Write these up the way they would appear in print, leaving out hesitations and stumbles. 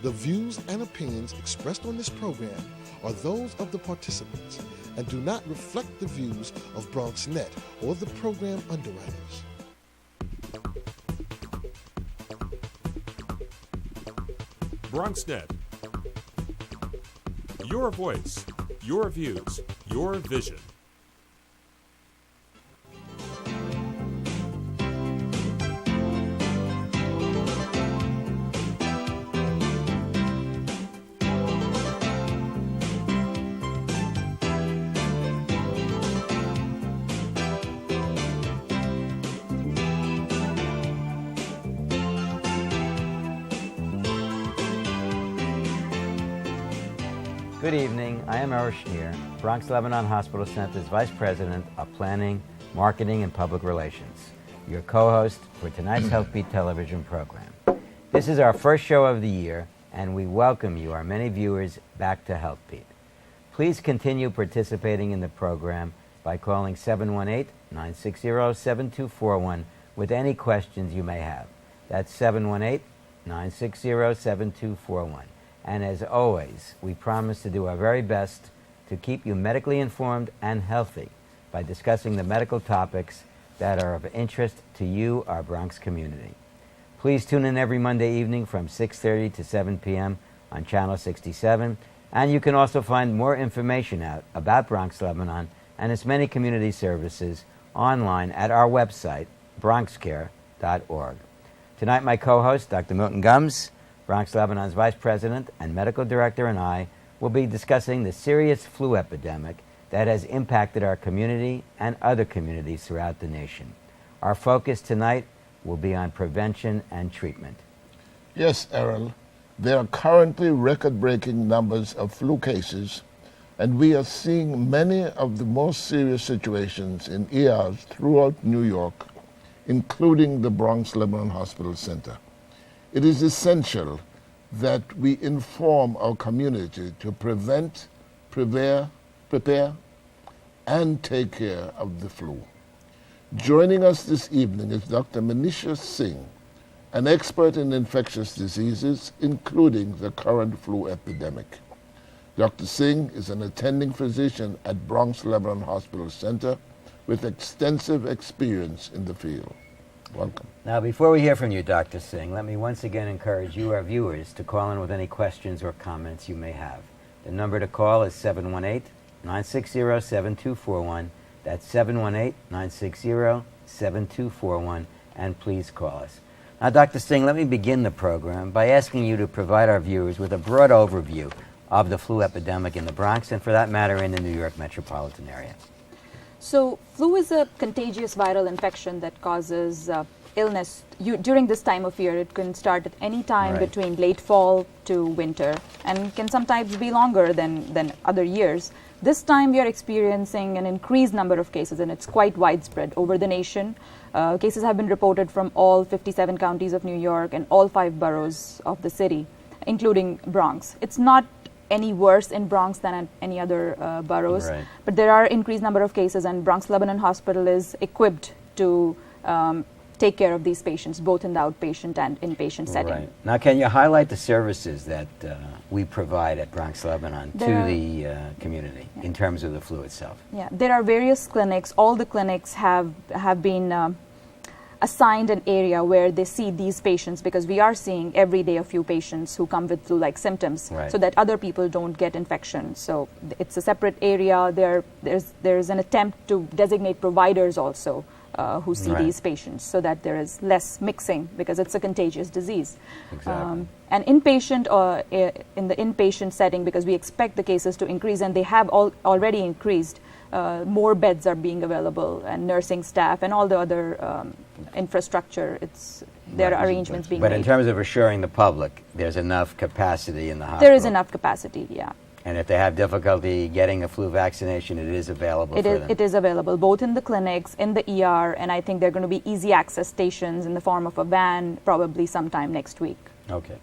The views and opinions expressed on this program are those of the participants and do not reflect the views of BronxNet or the program underwriters. BronxNet. Your voice, your views, your vision. Good evening. I am Errol Schneer, Bronx Lebanon Hospital Center's Vice President of Planning, Marketing, and Public Relations, your co-host for tonight's HealthBeat television program. This is our first show of the year, and we welcome you, our many viewers, back to HealthBeat. Please continue participating in the program by calling 718-960-7241 with any questions you may have. That's 718-960-7241. And as always, we promise to do our very best to keep you medically informed and healthy by discussing the medical topics that are of interest to you, our Bronx community. Please tune in every Monday evening from 6:30 to 7 p.m. on Channel 67, and you can also find more information out about Bronx Lebanon and its many community services online at our website, bronxcare.org. Tonight, my co-host, Dr. Milton Gums, Bronx Lebanon's Vice President and Medical Director, and I will be discussing the serious flu epidemic that has impacted our community and other communities throughout the nation. Our focus tonight will be on prevention and treatment. Yes, Errol, there are currently record-breaking numbers of flu cases, and we are seeing many of the most serious situations in ERs throughout New York, including the Bronx Lebanon Hospital Center. It is essential that we inform our community to prevent, prepare, and take care of the flu. Joining us this evening is Dr. Manisha Singh, an expert in infectious diseases, including the current flu epidemic. Dr. Singh is an attending physician at Bronx Lebanon Hospital Center with extensive experience in the field. Welcome. Now, before we hear from you, Dr. Singh, let me once again encourage you, our viewers, to call in with any questions or comments you may have. The number to call is 718-960-7241. That's 718-960-7241, and please call us. Now, Dr. Singh, let me begin the program by asking you to provide our viewers with a broad overview of the flu epidemic in the Bronx, and for that matter, in the New York metropolitan area. So flu is a contagious viral infection that causes illness during this time of year. It can start at any time between late fall to winter and can sometimes be longer than other years. This time we are experiencing an increased number of cases, and it's quite widespread over the nation. Cases have been reported from all 57 counties of New York and all 5 boroughs of the city, including Bronx. It's not any worse in Bronx than at any other boroughs, but there are increased number of cases, and Bronx Lebanon Hospital is equipped to take care of these patients, both in the outpatient and inpatient setting. Right. Now, can you highlight the services that we provide at Bronx Lebanon to the community in terms of the flu itself? Yeah, there are various clinics. All the clinics have been assigned an area where they see these patients, because we are seeing every day a few patients who come with flu-like symptoms, so that other people don't get infection. So it's a separate area. There's an attempt to designate providers also who see these patients, so that there is less mixing, because it's a contagious disease. Exactly. And inpatient, in the inpatient setting, because we expect the cases to increase, and they have already increased, more beds are being available, and nursing staff and all the other infrastructure. There are arrangements being made. But in terms of assuring the public, there's enough capacity in the hospital? There is enough capacity, yeah. And if they have difficulty getting a flu vaccination, it is available for them? It is available, both in the clinics, in the ER, and I think there are going to be easy access stations in the form of a van, probably sometime next week. Okay.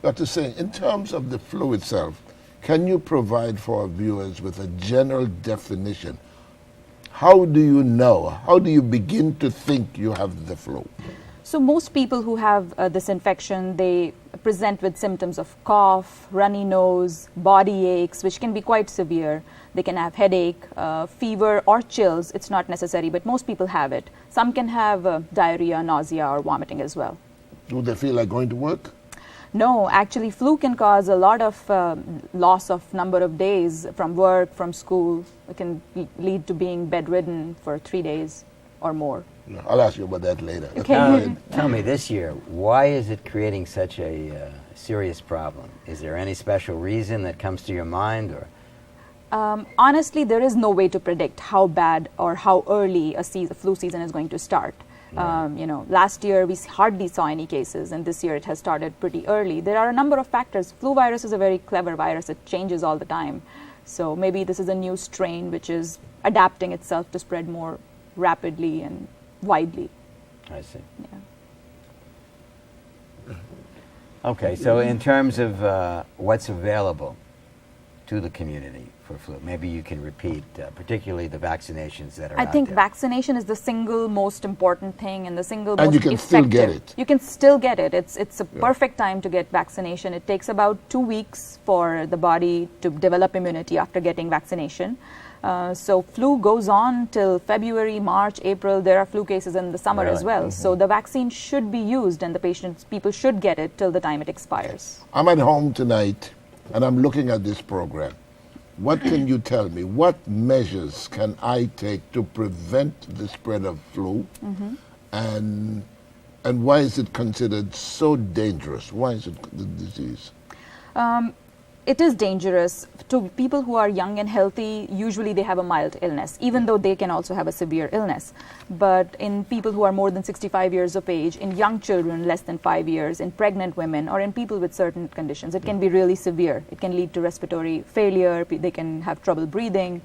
Dr. Singh, in terms of the flu itself, can you provide for our viewers with a general definition? How do you know? How do you begin to think you have the flu? So most people who have this infection, they present with symptoms of cough, runny nose, body aches, which can be quite severe. They can have headache, fever, or chills. It's not necessary, but most people have it. Some can have diarrhea, nausea, or vomiting as well. Do they feel like going to work? No, actually, flu can cause a lot of loss of number of days from work, from school. It can lead to being bedridden for 3 days or more. I'll ask you about that later. Okay. Tell me, this year, why is it creating such a serious problem? Is there any special reason that comes to your mind, or? Honestly, there is no way to predict how bad or how early a flu season is going to start. Last year we hardly saw any cases, and this year it has started pretty early. There are a number of factors. Flu virus is a very clever virus. It changes all the time. So maybe this is a new strain which is adapting itself to spread more rapidly and widely. I see. Yeah. Okay, so in terms of what's available to the community for flu, maybe you can repeat, particularly the vaccinations that are I think there. vaccination is the single most important thing and the single most And you can effective. still get it. You can still get it. It's a perfect time to get vaccination. It takes about 2 weeks for the body to develop immunity after getting vaccination. So flu goes on till February, March, April. There are flu cases in the summer as well. So the vaccine should be used, and people should get it till the time it expires. I'm at home tonight and I'm looking at this program. What can you tell me? What measures can I take to prevent the spread of flu? And why is it considered so dangerous? Why is it the disease? It is dangerous. To people who are young and healthy, usually they have a mild illness, even though they can also have a severe illness. But in people who are more than 65 years of age, in young children less than 5 years, in pregnant women, or in people with certain conditions, it can be really severe. It can lead to respiratory failure. They can have trouble breathing.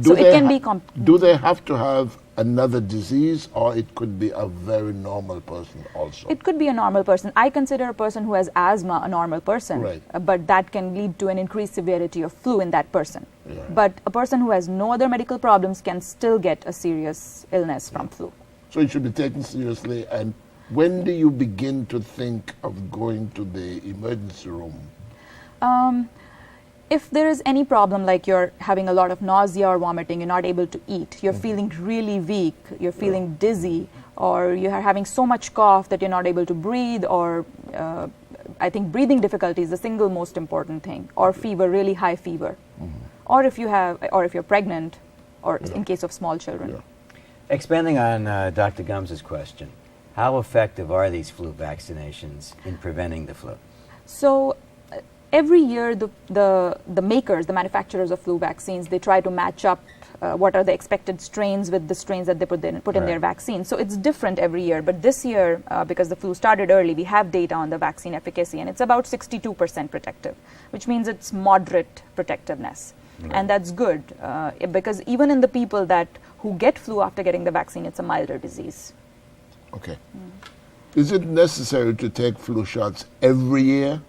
So it can be... Do they have to have another disease, or it could be a very normal person also? It could be a normal person. I consider a person who has asthma a normal person, Right. But that can lead to an increased severity of flu in that person. But a person who has no other medical problems can still get a serious illness from flu. So it should be taken seriously. And when do you begin to think of going to the emergency room? If there is any problem, like you're having a lot of nausea or vomiting, you're not able to eat, you're feeling really weak, you're feeling dizzy, or you are having so much cough that you're not able to breathe, or I think breathing difficulty is the single most important thing, or fever, really high fever, or if you're pregnant, or in case of small children. Expanding on Dr. Gums' question, how effective are these flu vaccinations in preventing the flu? So every year, the makers, the manufacturers of flu vaccines, they try to match up what are the expected strains with the strains that they put in their vaccine. So it's different every year. But this year, because the flu started early, we have data on the vaccine efficacy, and it's about 62% protective, which means it's moderate protectiveness. And that's good, because even in the people who get flu after getting the vaccine, it's a milder disease. Okay. Is it necessary to take flu shots every year?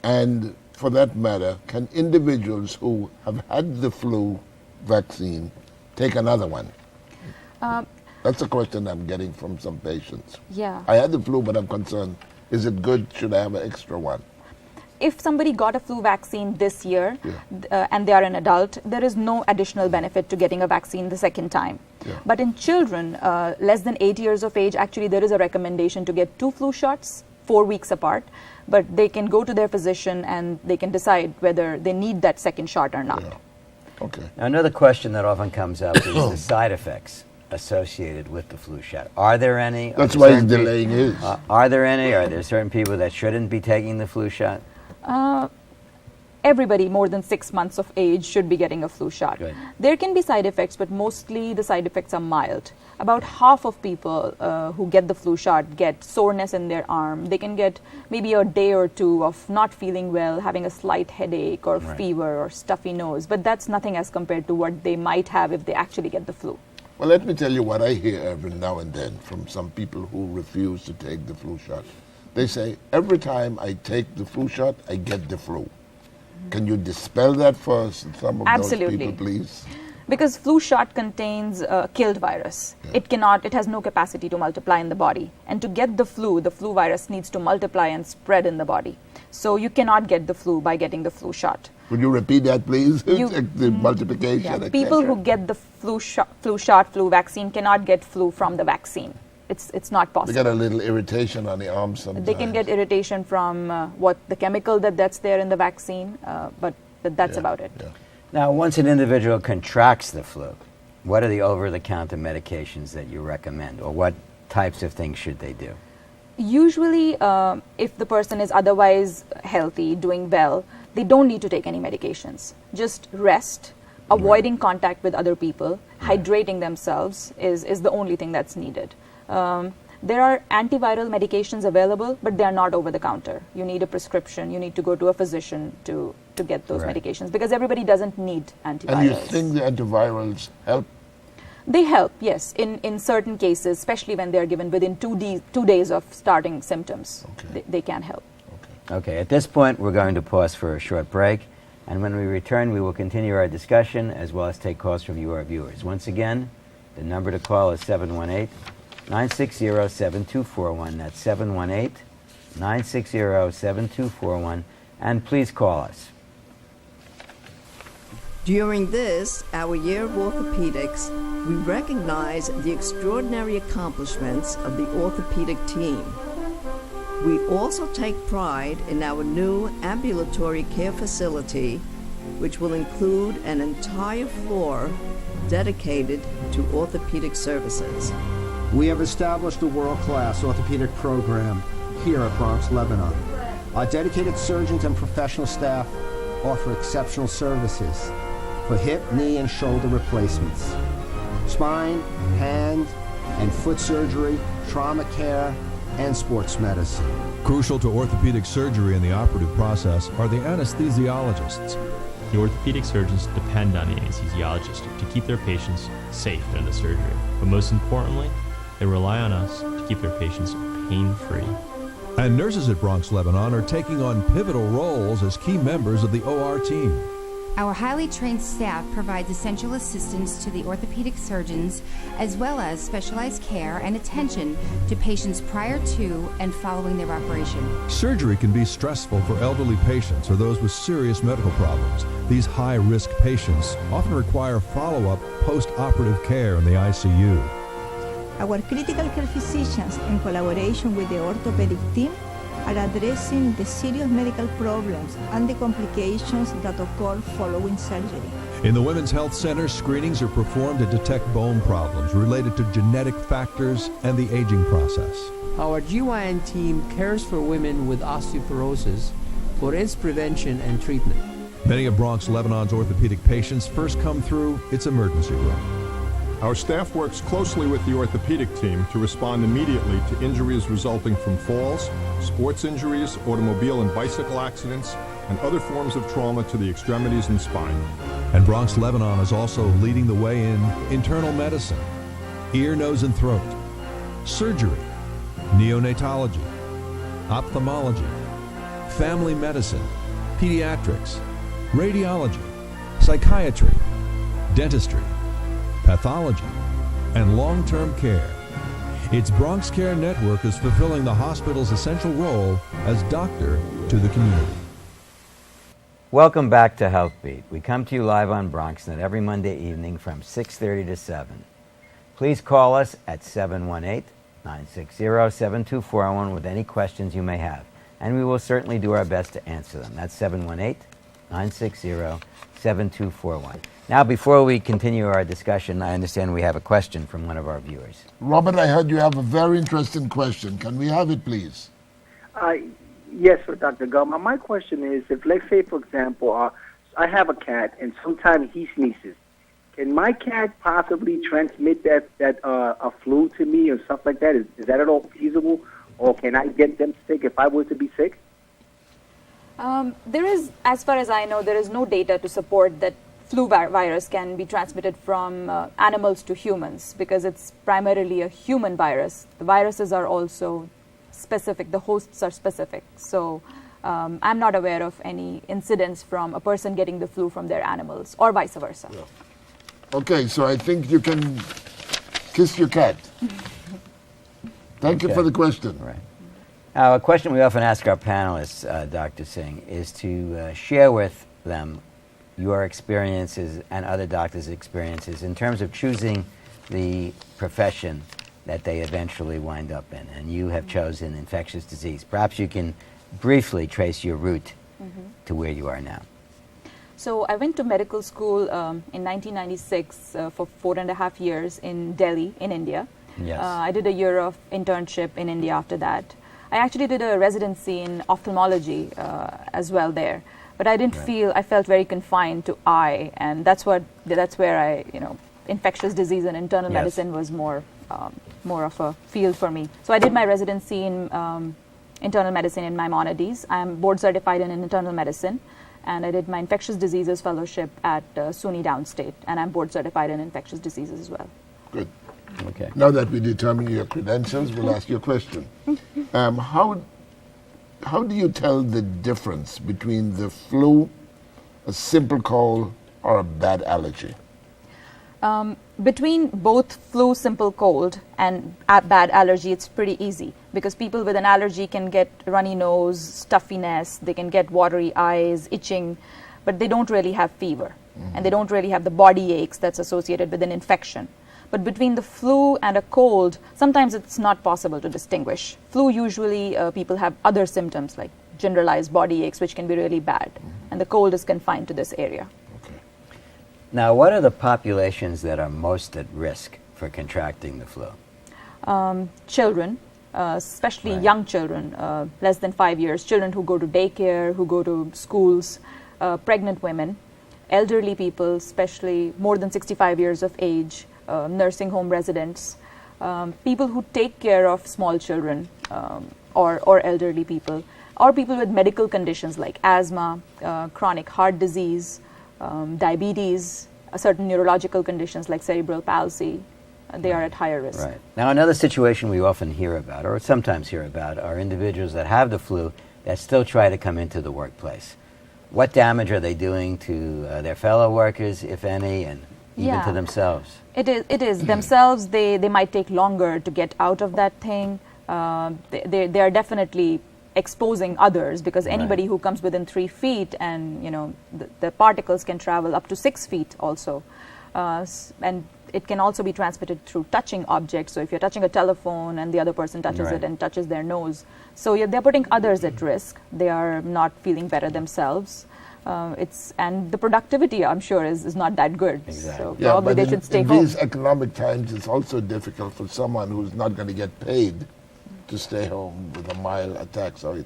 And for that matter, can individuals who have had the flu vaccine take another one? That's a question I'm getting from some patients. Yeah. I had the flu, but I'm concerned. Is it good? Should I have an extra one? If somebody got a flu vaccine this year and they are an adult, there is no additional benefit to getting a vaccine the second time. But in children less than 8 years of age, actually there is a recommendation to get 2 flu shots 4 weeks apart. But they can go to their physician and they can decide whether they need that second shot or not. Okay. Now, another question that often comes up is the side effects associated with the flu shot. Are there any? That's why he's delaying his. Are there any? Are there certain people that shouldn't be taking the flu shot? Everybody more than 6 months of age should be getting a flu shot. Good. There can be side effects, but mostly the side effects are mild. About half of people who get the flu shot get soreness in their arm. They can get maybe a day or two of not feeling well, having a slight headache or fever or stuffy nose, but that's nothing as compared to what they might have if they actually get the flu. Well, let me tell you what I hear every now and then from some people who refuse to take the flu shot. They say, every time I take the flu shot, I get the flu. Can you dispel that for some of those people, please? Because flu shot contains a killed virus. Yeah. It has no capacity to multiply in the body. And to get the flu virus needs to multiply and spread in the body. So you cannot get the flu by getting the flu shot. Would you repeat that, please? The multiplication. Yeah, etc. people who get the flu vaccine cannot get flu from the vaccine. It's not possible. They get a little irritation on the arms sometimes. They can get irritation from the chemical that's there in the vaccine, but that's about it. Yeah. Now, once an individual contracts the flu, what are the over-the-counter medications that you recommend, or what types of things should they do? Usually, if the person is otherwise healthy, doing well, they don't need to take any medications. Just rest, avoiding contact with other people, hydrating themselves is the only thing that's needed. There are antiviral medications available, but they are not over the counter. You need a prescription. You need to go to a physician to get those medications, because everybody doesn't need antivirals. And you think the antivirals help? They help, yes, in certain cases, especially when they're given within 2 days of starting symptoms. Okay. They can help. Okay, at this point, we're going to pause for a short break, and when we return, we will continue our discussion as well as take calls from you, our viewers. Once again, the number to call is 718-960-7241. That's 718-960-7241, and please call us. During this, our year of orthopedics, we recognize the extraordinary accomplishments of the orthopedic team. We also take pride in our new ambulatory care facility, which will include an entire floor dedicated to orthopedic services. We have established a world-class orthopedic program here at Bronx, Lebanon. Our dedicated surgeons and professional staff offer exceptional services for hip, knee, and shoulder replacements, spine, hand, and foot surgery, trauma care, and sports medicine. Crucial to orthopedic surgery in the operative process are the anesthesiologists. The orthopedic surgeons depend on the anesthesiologist to keep their patients safe during the surgery. But most importantly, they rely on us to keep their patients pain-free. And nurses at Bronx, Lebanon are taking on pivotal roles as key members of the OR team. Our highly trained staff provides essential assistance to the orthopedic surgeons, as well as specialized care and attention to patients prior to and following their operation. Surgery can be stressful for elderly patients or those with serious medical problems. These high-risk patients often require follow-up post-operative care in the ICU. Our critical care physicians, in collaboration with the orthopedic team, are addressing the serious medical problems and the complications that occur following surgery. In the Women's Health Center, screenings are performed to detect bone problems related to genetic factors and the aging process. Our GYN team cares for women with osteoporosis for its prevention and treatment. Many of Bronx, Lebanon's orthopedic patients first come through its emergency room. Our staff works closely with the orthopedic team to respond immediately to injuries resulting from falls, sports injuries, automobile and bicycle accidents, and other forms of trauma to the extremities and spine. And Bronx, Lebanon is also leading the way in internal medicine, ear, nose, and throat, surgery, neonatology, ophthalmology, family medicine, pediatrics, radiology, psychiatry, dentistry, pathology, and long-term care. Its Bronx Care Network is fulfilling the hospital's essential role as doctor to the community. Welcome back to HealthBeat. We come to you live on BronxNet every Monday evening from 6:30 to 7. Please call us at 718-960-7241 with any questions you may have, and we will certainly do our best to answer them. That's 718-960-7241. Now, before we continue our discussion, I understand we have a question from one of our viewers. Robert, I heard you have a very interesting question. Can we have it, please? Yes, for Dr. Gum. My question is, if, let's say, for example, I have a cat and sometimes he sneezes, can my cat possibly transmit that a flu to me or stuff like that? Is that at all feasible, or can I get them sick if I were to be sick? There is, as far as I know, there is no data to support that flu virus can be transmitted from animals to humans, because it's primarily a human virus. The viruses are also specific, the hosts are specific. So I'm not aware of any incidents from a person getting the flu from their animals or vice versa. Yeah. Okay, so I think you can kiss your cat. Thank you for the question. Right. A question we often ask our panelists, Dr. Singh, is to share with them your experiences and other doctors' experiences in terms of choosing the profession that they eventually wind up in. And you have chosen infectious disease. Perhaps you can briefly trace your route to where you are now. So I went to medical school in 1996 for 4.5 years in Delhi, in India. Yes. I did a year of internship in India after that. I actually did a residency in ophthalmology as well there. But I didn't feel, I felt very confined to eye, and that's where I, infectious disease and internal medicine was more of a field for me. So I did my residency in internal medicine in Maimonides. I'm board certified in internal medicine, and I did my infectious diseases fellowship at SUNY Downstate, and I'm board certified in infectious diseases as well. Good. Okay. Now that we determine your credentials, we'll ask you a question. How do you tell the difference between the flu, a simple cold, or a bad allergy? Between both flu, simple cold, and bad allergy, it's pretty easy because people with an allergy can get runny nose, stuffiness, they can get watery eyes, itching, but they don't really have fever, and they don't really have the body aches that's associated with an infection. But between the flu and a cold, sometimes it's not possible to distinguish. Flu, usually people have other symptoms like generalized body aches, which can be really bad, and the cold is confined to this area. Now, what are the populations that are most at risk for contracting the flu? Children, especially young children, less than 5 years, children who go to daycare, who go to schools, pregnant women, elderly people, especially more than 65 years of age, nursing home residents, people who take care of small children or elderly people, or people with medical conditions like asthma, chronic heart disease, diabetes, certain neurological conditions like cerebral palsy, they are at higher risk. Right. Now, another situation we often hear about, or sometimes hear about, are individuals that have the flu that still try to come into the workplace. What damage are they doing to their fellow workers, if any, and even to themselves? It is. Themselves, they might take longer to get out of that thing. They are definitely exposing others because anybody who comes within 3 feet, and the particles can travel up to 6 feet also, and it can also be transmitted through touching objects. So if you're touching a telephone and the other person touches it and touches their nose, so they're putting others at risk. They are not feeling better themselves. And the productivity, I'm sure, is not that good. Exactly. So probably they should stay home. In these economic times, it's also difficult for someone who's not going to get paid to stay home with a mild attack. So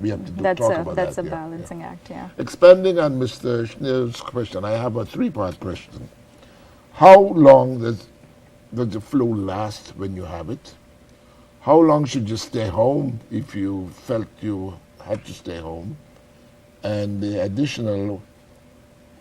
we have to talk about that. That's a balancing act, yeah. Expanding on Mr. Schneer's question, I have a 3-part question. How long does the flu last when you have it? How long should you stay home if you felt you had to stay home? And the additional,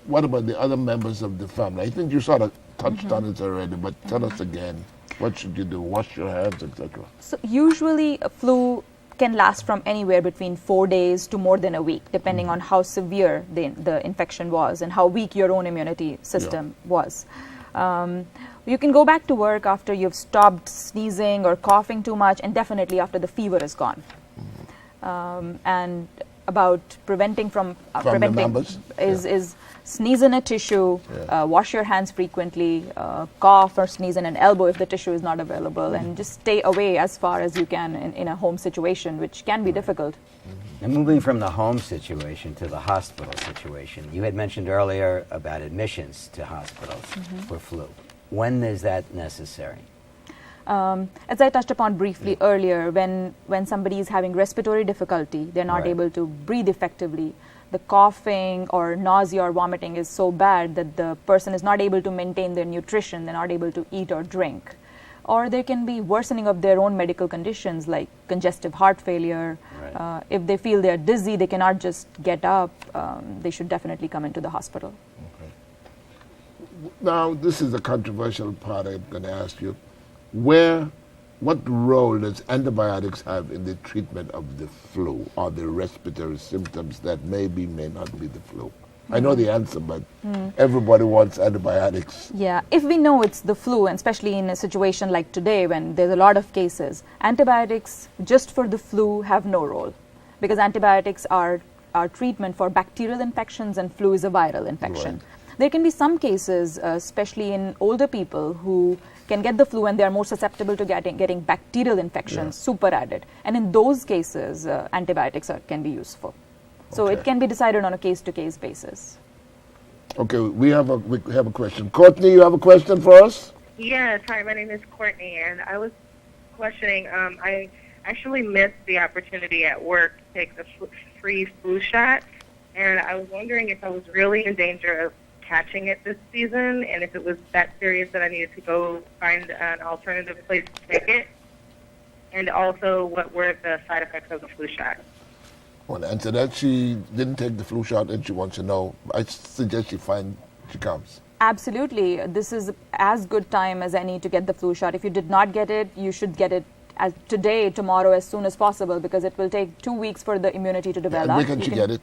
what about the other members of the family? I think you sort of touched on it already, but tell us again. What should you do? Wash your hands, etc. So usually a flu can last from anywhere between 4 days to more than a week, depending on how severe the infection was and how weak your own immunity system was. You can go back to work after you've stopped sneezing or coughing too much, and definitely after the fever is gone. And about preventing is sneeze in a tissue, wash your hands frequently, cough or sneeze in an elbow if the tissue is not available, and just stay away as far as you can in a home situation, which can be difficult. And moving from the home situation to the hospital situation, you had mentioned earlier about admissions to hospitals for flu. When is that necessary? As I touched upon briefly earlier, when somebody is having respiratory difficulty, they're not able to breathe effectively, the coughing or nausea or vomiting is so bad that the person is not able to maintain their nutrition, they're not able to eat or drink. Or there can be worsening of their own medical conditions like congestive heart failure. If they feel they're dizzy, they cannot just get up, they should definitely come into the hospital. Okay. Now, this is a controversial part I'm going to ask you. What role does antibiotics have in the treatment of the flu or the respiratory symptoms that may not be the flu? I know the answer, but everybody wants antibiotics. Yeah, if we know it's the flu, and especially in a situation like today when there's a lot of cases, antibiotics just for the flu have no role, because antibiotics are treatment for bacterial infections and flu is a viral infection. Right. There can be some cases, especially in older people, who can get the flu and they are more susceptible to getting bacterial infections super added. And in those cases, antibiotics can be useful. So it can be decided on a case-to-case basis. Okay, we have a question. Courtney, you have a question for us? Yes, hi, my name is Courtney, and I was questioning, I actually missed the opportunity at work to take the free flu shot, and I was wondering if I was really in danger of catching it this season, and if it was that serious that I needed to go find an alternative place to take it, and also what were the side effects of the flu shot. Well, to answer that, she didn't take the flu shot and she wants to know. I suggest she comes. Absolutely. This is as good time as any to get the flu shot. If you did not get it, you should get it today, tomorrow, as soon as possible, because it will take 2 weeks for the immunity to develop. Where can she get it?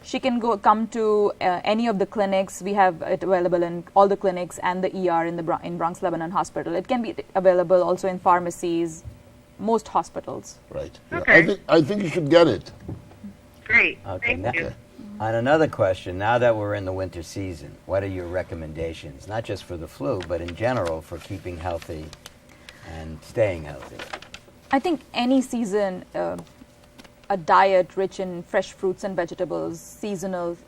She can come to any of the clinics. We have it available in all the clinics and the ER in Bronx Lebanon Hospital. It can be available also in pharmacies, most hospitals. Right. Okay. Yeah. I think you should get it. Great. Okay. Thank you. On another question, now that we're in the winter season, what are your recommendations, not just for the flu, but in general for keeping healthy and staying healthy? I think any season, a diet rich in fresh fruits and vegetables, seasonal,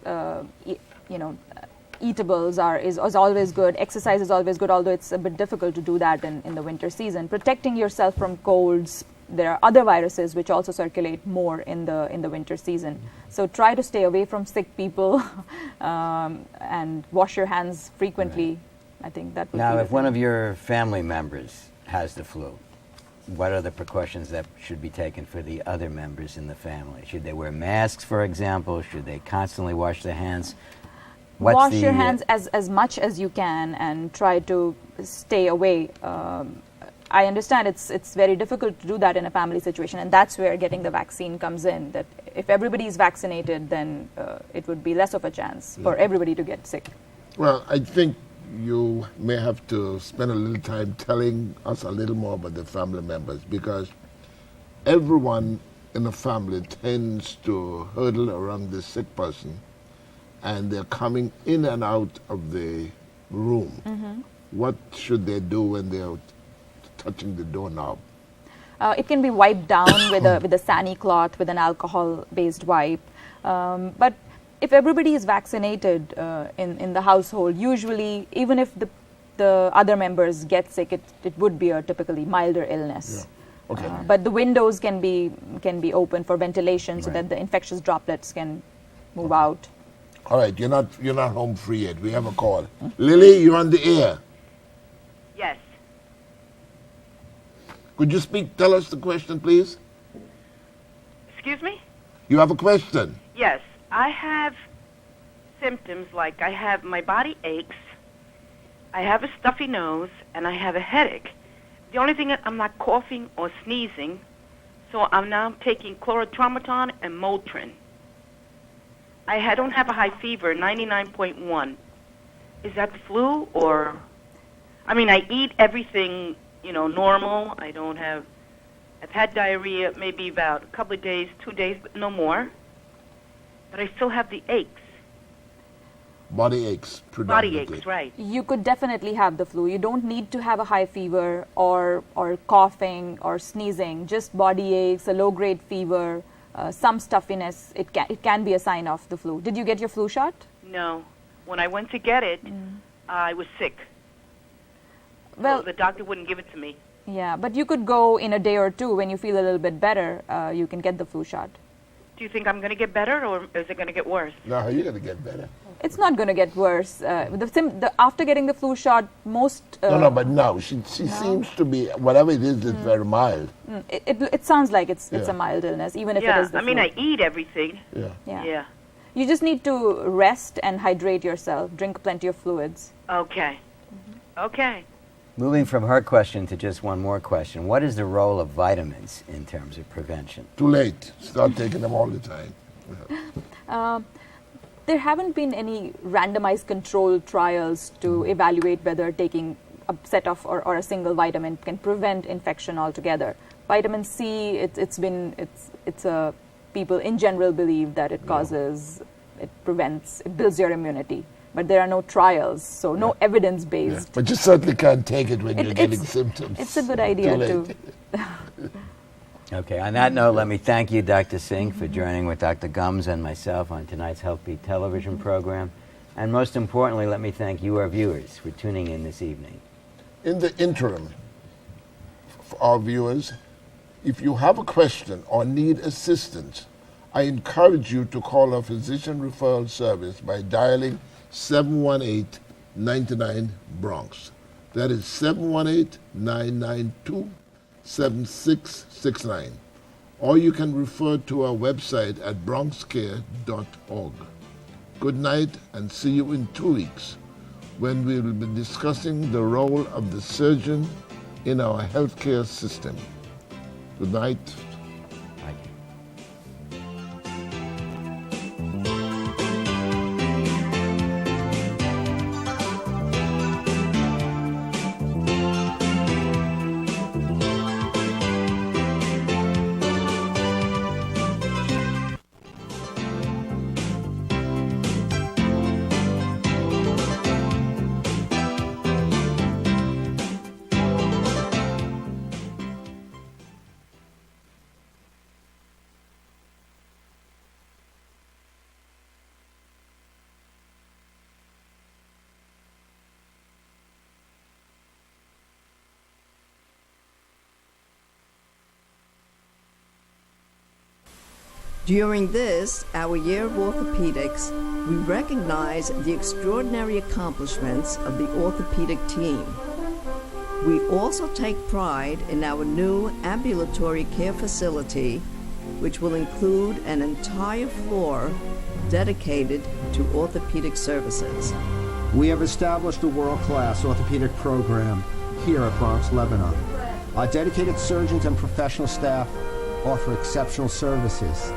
eatables is always good. Exercise is always good, although it's a bit difficult to do that in the winter season. Protecting yourself from colds. There are other viruses which also circulate more in the winter season. So try to stay away from sick people and wash your hands frequently. Right. I think that would Now, be if one of your family members has the flu, what are the precautions that should be taken for the other members in the family? Should they wear masks, for example? Should they constantly wash their hands? Wash your hands as much as you can and try to stay away. I understand it's very difficult to do that in a family situation, and that's where getting the vaccine comes in. That if everybody is vaccinated, then it would be less of a chance for everybody to get sick. Well, I think you may have to spend a little time telling us a little more about the family members, because everyone in the family tends to hurdle around the sick person, and they're coming in and out of the room. Mm-hmm. What should they do when they're touching the doorknob? It can be wiped down with a sani cloth, with an alcohol-based wipe. But if everybody is vaccinated in the household, usually, even if the other members get sick, it would be a typically milder illness. Yeah. Okay. But the windows can be open for ventilation, so that the infectious droplets can move out. All right, you're not home free yet. We have a call. Lily, you're on the air. Yes. Could you tell us the question, please? Excuse me? You have a question? Yes. I have symptoms like my body aches, I have a stuffy nose, and I have a headache. The only thing I'm not coughing or sneezing, so I'm now taking chlorotramaton and Motrin. I don't have a high fever, 99.1. Is that the flu, or? I mean, I eat everything, normal. I've had diarrhea maybe about a couple of days, 2 days, but no more. But I still have the aches. Body aches, predominantly. Body aches, right. You could definitely have the flu. You don't need to have a high fever or coughing or sneezing. Just body aches, a low-grade fever, some stuffiness. It can be a sign of the flu. Did you get your flu shot? No. When I went to get it, I was sick. Well, so the doctor wouldn't give it to me. Yeah, but you could go in a day or two when you feel a little bit better. You can get the flu shot. Do you think I'm going to get better, or is it going to get worse? No, you're going to get better. It's not going to get worse. After getting the flu shot, most... but no, she seems to be, whatever it is, it's very mild. It sounds like it's a mild illness, even if it is the flu. I eat everything. Yeah. You just need to rest and hydrate yourself. Drink plenty of fluids. Okay. Okay. Moving from her question to just one more question, what is the role of vitamins in terms of prevention? Too late. Start taking them all the time. there haven't been any randomized controlled trials to evaluate whether taking a set of or a single vitamin can prevent infection altogether. Vitamin C, people in general believe that it builds your immunity. But there are no trials, so no evidence-based. Yeah. But you certainly can't take it when you're getting symptoms. It's a good idea to. Okay, on that note, let me thank you, Dr. Singh, for joining with Dr. Gums and myself on tonight's HealthBeat television program. And most importantly, let me thank you, our viewers, for tuning in this evening. In the interim, for our viewers, if you have a question or need assistance, I encourage you to call our physician referral service by dialing 718-99-BRONX. That is 718-992-7669. Or you can refer to our website at bronxcare.org. Good night, and see you in 2 weeks when we will be discussing the role of the surgeon in our healthcare system. Good night. During this, our year of orthopedics, we recognize the extraordinary accomplishments of the orthopedic team. We also take pride in our new ambulatory care facility, which will include an entire floor dedicated to orthopedic services. We have established a world-class orthopedic program here at Bronx, Lebanon. Our dedicated surgeons and professional staff offer exceptional services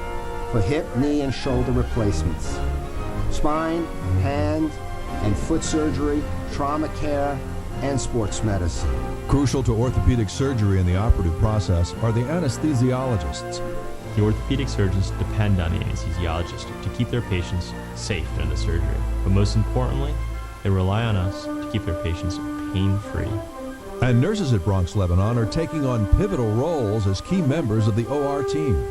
for hip, knee, and shoulder replacements, spine, hand, and foot surgery, trauma care, and sports medicine. Crucial to orthopedic surgery in the operative process are the anesthesiologists. The orthopedic surgeons depend on the anesthesiologist to keep their patients safe during the surgery. But most importantly, they rely on us to keep their patients pain-free. And nurses at Bronx, Lebanon are taking on pivotal roles as key members of the OR team.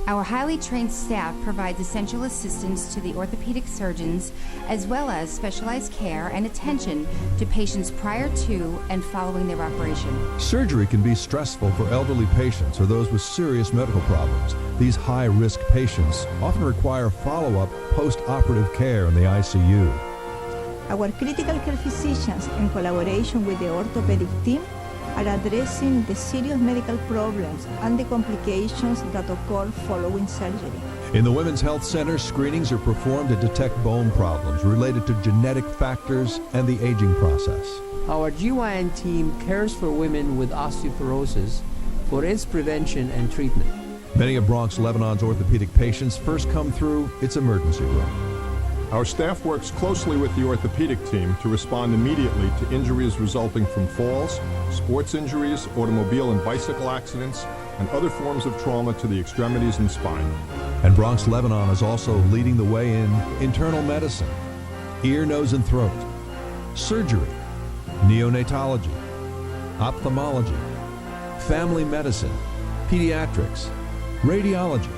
Our highly trained staff provides essential assistance to the orthopedic surgeons, as well as specialized care and attention to patients prior to and following their operation. Surgery can be stressful for elderly patients or those with serious medical problems. These high-risk patients often require follow-up post-operative care in the ICU. Our critical care physicians, in collaboration with the orthopedic team, are addressing the serious medical problems and the complications that occur following surgery. In the Women's Health Center, screenings are performed to detect bone problems related to genetic factors and the aging process. Our GYN team cares for women with osteoporosis for its prevention and treatment. Many of Bronx, Lebanon's orthopedic patients first come through its emergency room. Our staff works closely with the orthopedic team to respond immediately to injuries resulting from falls, sports injuries, automobile and bicycle accidents, and other forms of trauma to the extremities and spine. And Bronx, Lebanon is also leading the way in internal medicine, ear, nose, and throat, surgery, neonatology, ophthalmology, family medicine, pediatrics, radiology,